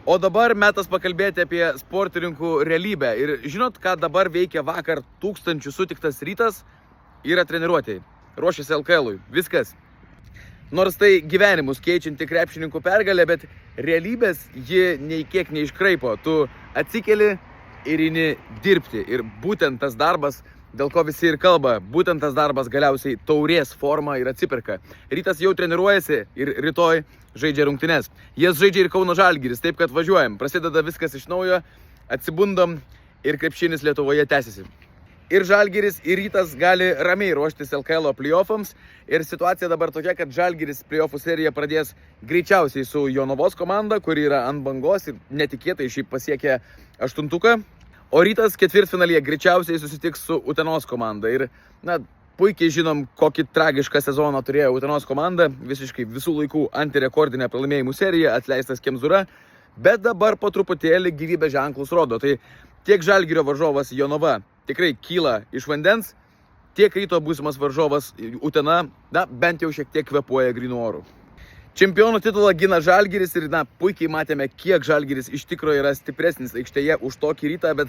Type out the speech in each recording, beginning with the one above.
O dabar metas pakalbėti apie sportininkų realybę. Ir žinot, ką dabar veikia vakar tūkstančių sutiktas Rytas? Yra treniruotėjai. Ruošiasi LKL-ui. Viskas. Nors tai gyvenimus keičianti krepšininkų pergalė, bet realybės ji nei kiek neiškraipo. Tu atsikeli ir eini dirbti. Ir būtent tas darbas, dėl ko visi ir kalba, būtent tas darbas galiausiai taurės forma ir atsipirka. Rytas jau treniruojasi ir rytoj žaidžia rungtynes. Jas žaidžia ir Kauno Žalgiris, taip kad važiuojam. Prasideda viskas iš naujo, atsibundam ir krepšinis Lietuvoje tęsiasi. Ir Žalgiris, ir Rytas gali ramiai ruoštis LKL playoffams. Ir situacija dabar tokia, kad Žalgiris playoffų seriją pradės greičiausiai su Jonavos komanda, kuri yra ant bangos ir netikėtai šiaip pasiekė aštuntuką. O Rytas ketvirtfinalyje greičiausiai susitiks su Utenos komanda. Ir, puikiai žinom, kokį tragišką sezoną turėjo Utenos komanda. Visiškai visų laikų antirekordinę pralaimėjimų seriją, atleistas Kemzūra. Bet dabar po truputėlį gyvybės ženklus rodo. Tai tiek Žalgirio varžovas Jonava tikrai kyla iš vandens, tiek Ryto būsimas varžovas Utena, bent jau šiek tiek kvepuoja grynų orų. Čempionų titulą gina Žalgiris ir, puikiai matėme, kiek Žalgiris iš tikrųjų yra stipresnis aikštėje už tokį Rytą, bet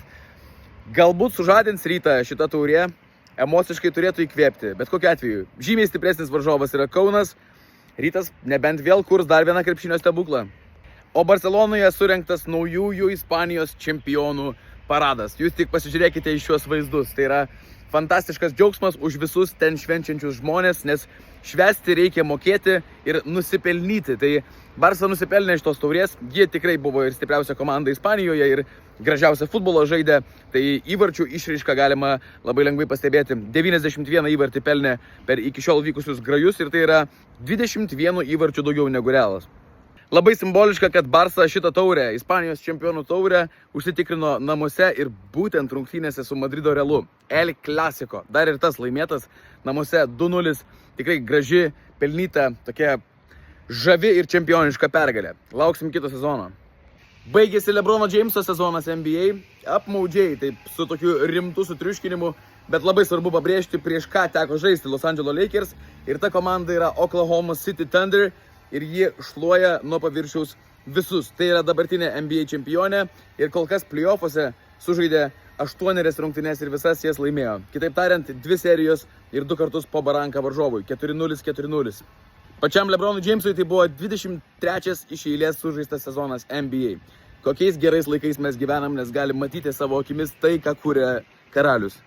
galbūt sužadins Rytą šitą taurę, emociškai turėtų įkvėpti. Bet kokiu atveju, žymiai stipresnis varžovas yra Kaunas, Rytas nebent vėl kurs dar vieną krepšinio stebuklą. O Barcelonoje surengtas naujųjų Ispanijos čempionų paradas. Jūs tik pasižiūrėkite į šiuos vaizdus. Tai yra fantastiškas džiaugsmas už visus ten švenčiančius žmonės, nes švęsti reikia mokėti ir nusipelnyti. Tai Barça nusipelnė iš tos taurės, jie tikrai buvo ir stipriausia komanda Ispanijoje ir gražiausia futbolo žaidė. Tai įvarčių išraišką galima labai lengvai pastebėti. 91 įvartį pelnė per iki šiol vykusius grajus ir tai yra 21 įvarčių daugiau negu Realas. Labai simboliška, kad Barça šitą taurę, Ispanijos čempionų taurę, užsitikrino namuose ir būtent rungtynėse su Madrido Realu. El Clasico. Dar ir tas laimėtas namuose 2-0. Tikrai graži, pelnyta, tokia žavi ir čempioniška pergalė. Lauksim kito sezono. Baigėsi LeBrono Jameso sezonas NBA. Apmaudžiai, taip su tokiu rimtu sutriuškinimu, bet labai svarbu pabrėžti, prieš ką teko žaisti Los Angeles Lakers. Ir ta komanda yra Oklahoma City Thunder. Ir jie šluoja nuo paviršiaus visus. Tai yra dabartinė NBA čempionė ir kol kas playoffuose sužaidė 8 rungtynes ir visas jas laimėjo. Kitaip tariant, 2 serijos ir 2 kartus po baranką varžovui. 4-0, 4-0. Pačiam LeBronui Jamesui tai buvo 23 iš eilės sužaistas sezonas NBA. Kokiais gerais laikais mes gyvenam, nes galim matyti savo akimis tai, ką kuria karalius.